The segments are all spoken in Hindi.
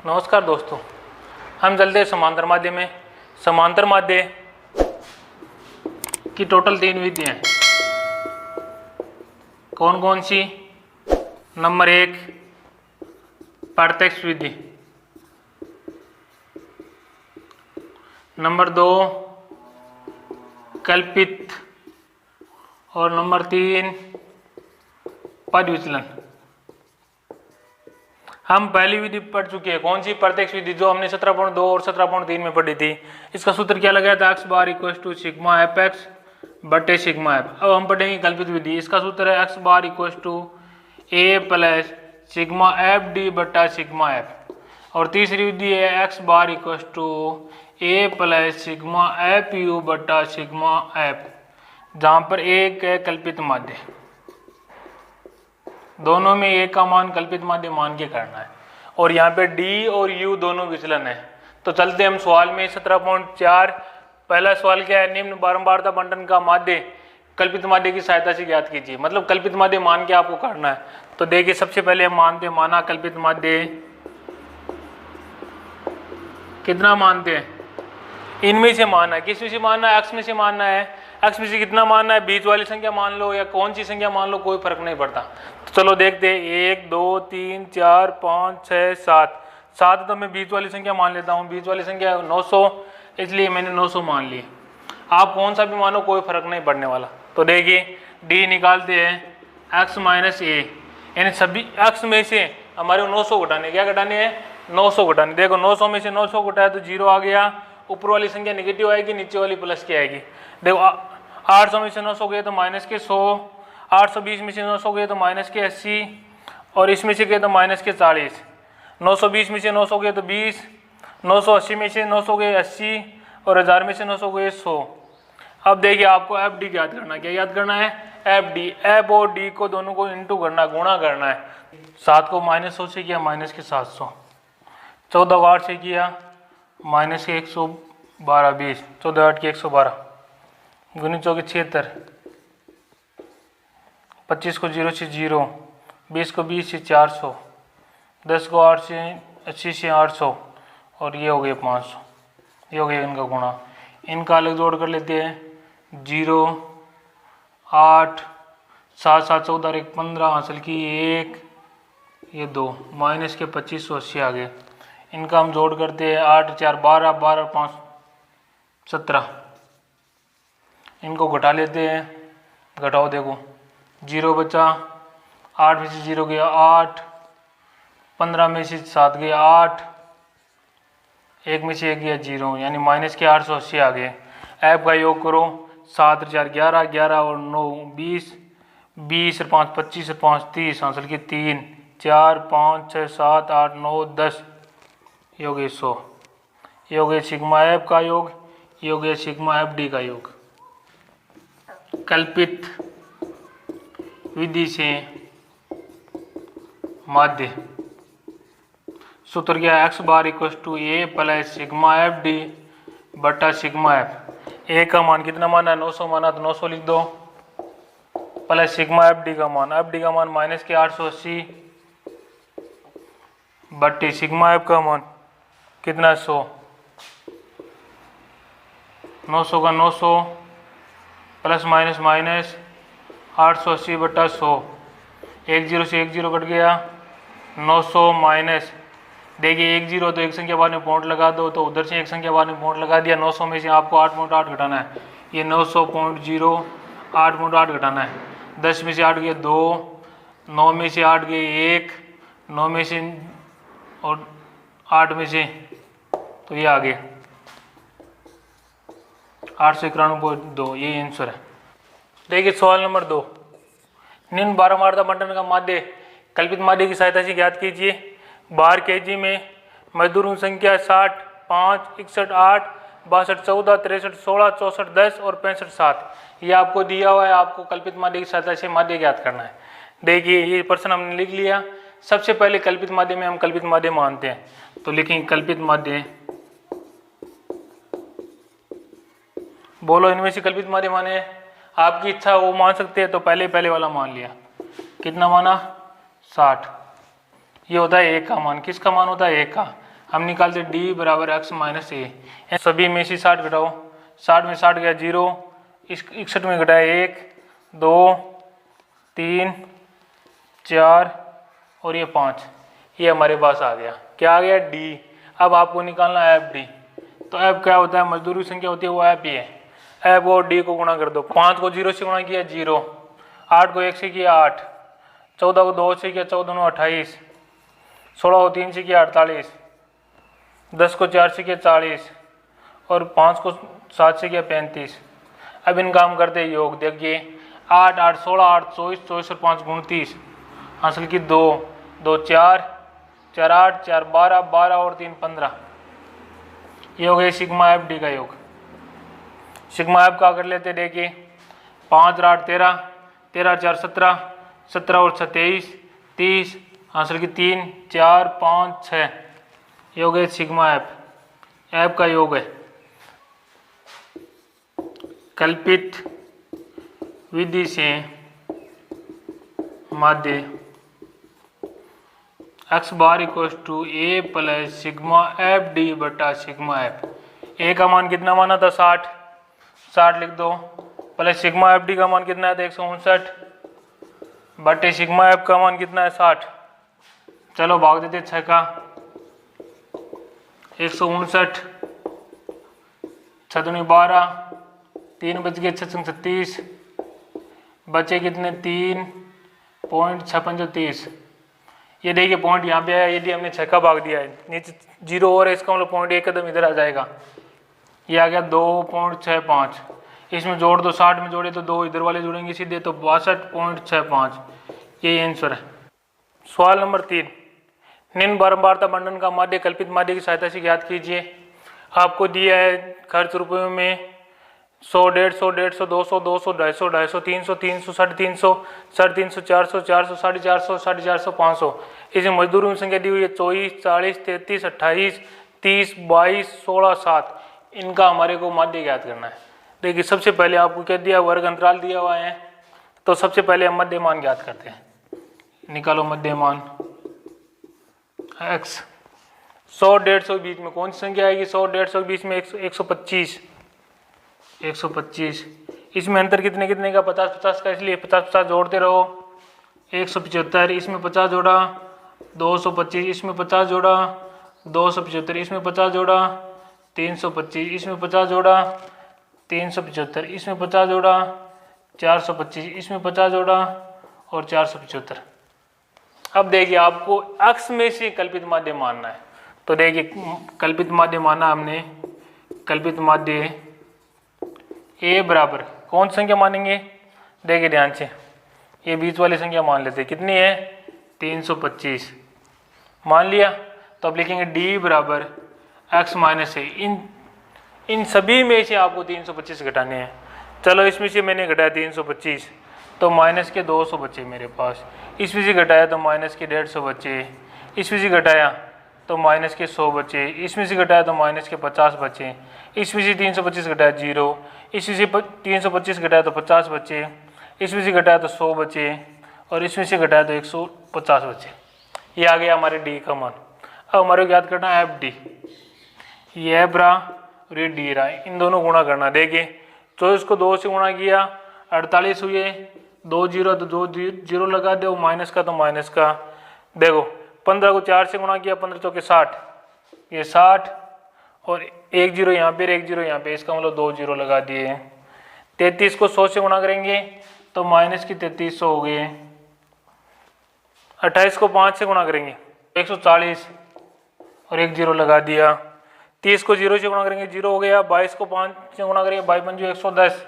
नमस्कार दोस्तों, हम चलते हैं समांतर माध्य में। समांतर माध्य की टोटल 3 विधियाँ हैं। कौन कौन सी? नंबर 1 प्रत्यक्ष विधि, नंबर 2 कल्पित और नंबर 3 पद विचलन। हम पहली विधि पढ़ चुके हैं, कौन सी? प्रत्यक्ष विधि, जो हमने 17.2 और 17.3 में पढ़ी थी। इसका सूत्र क्या लगाया था? x bar equal to sigma F X बटे सिग्मा एफ। अब हम पढ़ेंगे कल्पित विधि। इसका सूत्र है x bar equal to A plus sigma F D बटा सिग्मा एफ। और तीसरी विधि है x bar equal to A plus sigma F U बटा सिग्मा एफ, जहाँ पर एक है कल्पित माध्य। दोनों में एक का मान कल्पित माध्य मान के करना है, और यहाँ पे डी और यू दोनों विचलन है। तो चलते हम सवाल में 17.4। पहला सवाल क्या है? निम्न बारंबारता बंटन का माध्य कल्पित माध्य की सहायता से ज्ञात कीजिए। मतलब कल्पित माध्य मान के आपको करना है। तो देखिए, सबसे पहले हम माना कल्पित माध्य कितना मानते हैं? इनमें से मानना है। किस में से मानना है? एक्स में से मानना है। एक्स में से कितना मानना है? बीच वाली संख्या मान लो या कौन सी संख्या मान लो, कोई फर्क नहीं पड़ता। तो चलो देखते हैं, 1 2 3 4 5 6 7। 7 तो मैं बीच वाली संख्या मान लेता हूँ। बीच वाली संख्या 900, इसलिए मैंने 900 मान लिए। आप कौन सा भी मानो, कोई फर्क नहीं पड़ने वाला। तो देखिए, डी निकालते हैं एक्स माइनस ए, यानी सभी एक्स में से हमारे 900 घटाने। क्या घटाने हैं? 900 घटाने। देखो, 900 में से 900 घटाया तो 0 आ गया। ऊपर वाली संख्या नेगेटिव आएगी, नीचे वाली प्लस की आएगी। देखो, 800 में से 900 गए तो माइनस के 100, 820 में से 900 गए तो माइनस के 80, और इसमें से गए तो माइनस के 40। 920 में से 900 गए तो 20, 980 में से 900 गए 80, और 1000 में से 900 गए 100। अब देखिए, आपको एफ डी याद करना है। क्या याद करना है? F D. एफ और डी को दोनों को इंटू करना, गुणा करना है। 7 को -100 से किया, माइनस के 700। 14 को 8 से किया, माइनस के 112 20। 14 8 के 112, गुनी 4 के 76, 25 को 0 से 0, 20 को 20 से 400, 10 को 8 से 80 से 800, और ये हो गए 500। ये हो गया इनका गुणा। इनका अलग जोड़ कर लेते हैं। 0 8 7 7 14 1 15, हासिल की 1, ये 2, माइनस के 2580 आ गए। इनका हम जोड़ करते हैं। 8 4 12, 12 5 17। इनको घटा लेते हैं। घटाओ, देखो 0 बचा, 8 में से 0 गया 8, 15 में से 7 गया 8, 1 में से 1 गया 0, यानी माइनस के 880 आ गए। ऐप का योग करो। 7 4 11, 11 और 9 20, 20 और 5 25 और 5 30, हासिल की 3 4 5 6 7 8 9 10, ये हो गए 100। ये हो गए सिग्मा एफ का योग, ये हो गया सिग्मा एफ डी का योग। कल्पित विधि से माध्य सूत्र क्या है? X bar equal to A plus sigma F D बटा सिग्मा एफ। ए का मान कितना माना है? 900 माना, तो 900 लिख दो, प्लस सिग्मा एफ डी का मान, एफ डी का मान माइनस के 880 बटे सिग्मा एफ का मान कितना? 100। 900 का 900 प्लस माइनस माइनस 880 बटा 100। 1 0 से 1 0 कट गया। 900 माइनस, देखिए 1 0 तो एक संख्या बाद में पॉइंट लगा दो, तो उधर से एक संख्या बाद में पॉइंट लगा दिया। 900 में से आपको 8.8 घटाना है। ये 900.0 8.8 घटाना है। 10 में से 8 गए 2, 9 में से 8 गए 1, 9 में से और 8 में से, तो ये आ गए 891.2। ये आंसर है। देखिए सवाल नंबर 2, निम्न बारंबारता बंटन का माध्य कल्पित माध्य की सहायता से ज्ञात कीजिए। बार केजी में मजदूरों संख्या 60 5 61 8 62 14 63 16 64 10 और 65 7, ये आपको दिया हुआ है। आपको कल्पित माध्य की सहायता से माध्य ज्ञात करना है। देखिए, ये प्रश्न हमने लिख लिया। सबसे पहले कल्पित माध्य में हम कल्पित माध्य मानते हैं, तो लिखेंगे कल्पित माध्य। बोलो, इनमें से कल्पित माध्य माने? आपकी इच्छा वो मान सकते हैं, तो पहले वाला मान लिया। कितना माना? 60। ये होता है एक का मान। किसका मान होता है? एक का। हम निकालते डी बराबर एक्स माइनस ए। सभी में से 60 घटाओ, 60 में 60 गया 0, 61 में घटाया 1 2 3 4 और ये 5, ये हमारे पास आ गया। क्या आ गया? डी। अब आपको निकालना है एफ डी। तो एफ क्या होता है? मजदूरी संख्या होती है वो एफ ही है। एफ और डी को गुणा कर दो। 5 को 0 से गुणा किया 0, 8 को 1 से किया 8, 14 को 2 से किया 14 9 28, 16 को 3 से किया 48, 10 को 4 से किया 40 और 5 को 7 से किया 35। अब इनका हम करते हैं योग। देखिए 8 8 16 8 24 24 और 5 29, हासिल की 2 2 4 4 8 4 12 12 और 3 15। ये हो गया सिग्मा एफ डी का योग। सिग्मा एफ का कर लेते, देखिए 5 8 13 13 4 17 17 और 6 23 30, हासिल की 3 4 5 6। ये हो गया सिग्मा एफ। एफ का योग है। कल्पित विधि से माध्य X bar equals to A plus sigma F D बटा सिग्मा एफ। ए का मान कितना माना था? 60, 60 लिख दो, प्लस सिग्मा एफ डी का मान कितना है? 159 बटे सिग्मा एफ का मान कितना है? 60। चलो भाग देते 6 का, 159 6 दूनी 12, 3 बच गए 6 36, बचे कितने? 3.635। ये देखिए पॉइंट यहाँ पे आया, यदि हमने 6 का भाग दिया है, नीचे 0 और है, इसका मतलब पॉइंट एक कदम इधर आ जाएगा। ये आ गया 2.65। इसमें जोड़ दो, 60 में जोड़े तो 2 इधर वाले जुड़ेंगे सीधे, तो 62.65। यही आंसर है। सवाल नंबर 3, निम्न बारंबारता बंटन का माध्य कल्पित माध्य की सहायता से ज्ञात कीजिए। आपको दिया है खर्च रुपयों में 100 150 150 200 200 250 250 300 300 350 350 400 400 450 450 500। इसमें मजदूरों की संख्या दी हुई है 24 40 33 28 30 22 16 7। इनका हमारे को माध्य ज्ञात करना है। देखिए सबसे पहले आपको क्या दिया? वर्ग अंतराल दिया हुआ है, तो सबसे पहले हम मध्य मान ज्ञात करते हैं। निकालो मध्य मान x। 100 150 के बीच में कौन सी संख्या आएगी? 100 150 के बीच में 125 125। इसमें अंतर कितने कितने का? 50 50 का, इसलिए 50 50 जोड़ते रहो। 175, इसमें 50 जोड़ा 225, इसमें 50 जोड़ा 275, इसमें 50 जोड़ा 325, इसमें 50 जोड़ा 375, इसमें 50 जोड़ा 425, इसमें 50 जोड़ा और 475। अब देखिए आपको अक्ष में से कल्पित माध्य मानना है। तो देखिए कल्पित माध्य माना हमने। कल्पित माध्य ए बराबर कौन सी संख्या मानेंगे? देखिए ध्यान से, ये बीच वाली संख्या मान लेते हैं। कितनी है? 325 मान लिया। तो अब लिखेंगे डी बराबर एक्स माइनस ए। इन सभी में से आपको 325 घटाने हैं। चलो इसमें से मैंने घटाया 325, तो माइनस के 200 बचे मेरे पास। इसमें से घटाया तो माइनस के 150 बचे। इसमें से घटाया तो माइनस के 100 बचे। इसमें से घटाया तो माइनस के 50 बचे। इसमें से 325 घटाया 0। इसमें से 325 घटाया तो 50 बचे। इसमें से घटाया तो 100 बचे और इसमें से घटाया तो 150 बचे। ये आ गया हमारे डी का मान। अब हमारे को याद करना है एफ डी। ये एफ रहा और ये डी रहा, इन दोनों गुणा करना। देखिए 24 को 2 से गुणा किया 48 हुए, 2 0 तो 2 0 लगा दो, माइनस का तो माइनस का। देखो 15 को 4 से गुणा किया 15 चौके 60, ये 60 और 1 0 यहाँ पे 1 0 यहाँ पे, इसका मतलब 2 0 लगा दिए। 33 को 100 से गुणा करेंगे तो माइनस की 3300 हो गए। 28 को 5 से गुणा करेंगे 140 और 1 0 लगा दिया। 30 को 0 से गुणा करेंगे 0 हो गया। 22 को 5 से गुणा करेंगे 22 पंजू 110,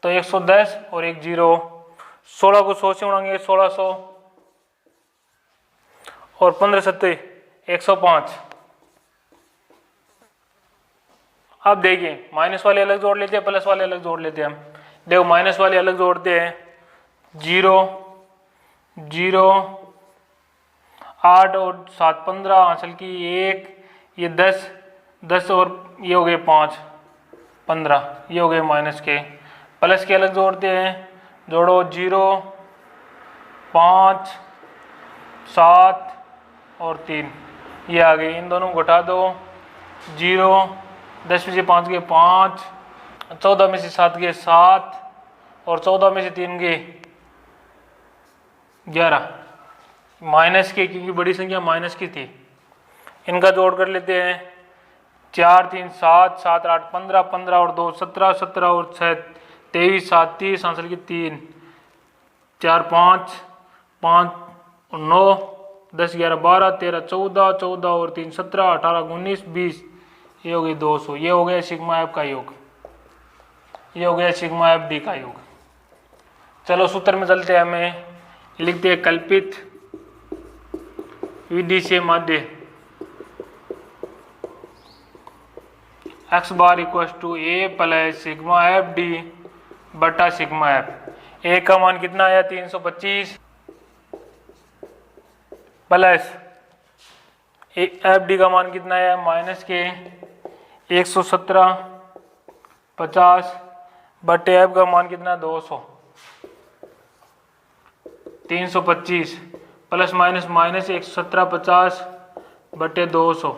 तो 110 और 1 0। 16 को 100 से गुणाएंगे 1600 और 15 सत्ते 105। अब देखिए माइनस वाले अलग जोड़ लेते हैं, प्लस वाले अलग जोड़ लेते हैं। हम देखो माइनस वाले अलग जोड़ते हैं। 0 0 8 और 7 15, हासिल की 1, ये 10 10 और ये हो गए 5 15, ये हो गए माइनस के। प्लस के अलग जोड़ते हैं। जोड़ो 0 5 7 और 3, ये आ गई, इन दोनों को घटा दो 0, 10 में से 5 गए 5, 14 में से 7 गए 7 और 14 में से 3 गए 11 माइनस के, क्योंकि बड़ी संख्या माइनस की थी। इनका जोड़ कर लेते हैं 4 3 7 7 8 15 15 और 2 17 17 और 6 23 7 30 आंसर की 3 4 5 5 और 9 10 11 12 13 14 14 और 3 17 18 19 20, ये हो गई 200। ये हो गया सिग्मा एफ का योग, ये हो गया सिग्मा एफ डी का योग। चलो सूत्र में चलते हैं, हमें लिखते हैं कल्पित विधि से माध्य x bar equal to A plus sigma F D बटा सिग्मा एफ। ए का मान कितना आया 325 प्लस एफ डी का मान कितना आया माइनस के 117 50 बटे एफ का मान कितना 200 325 प्लस माइनस माइनस 117 50 बटे 200,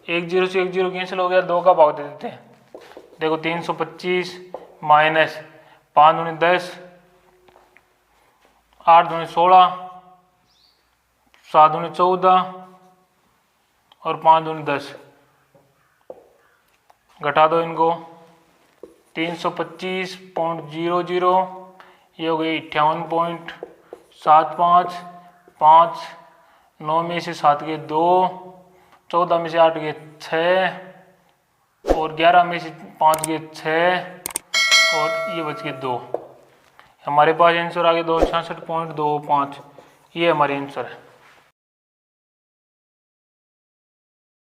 1 0 से 1 0 कैंसिल हो गया, 2 का भाग दे देते हैं। देखो 325 माइनस 5 दूनी 10 8 दूनी 16 7 दूनी 14 और 5 दूनी 10, घटा दो इनको 325.00, ये हो गई 58.75 5, 9 में से 7 गए 2, 14 में से 8 गए 6 और 11 में से 5 गए 6 और ये बच गए 2। हमारे पास आंसर आ गया 266.25, ये हमारी आंसर है।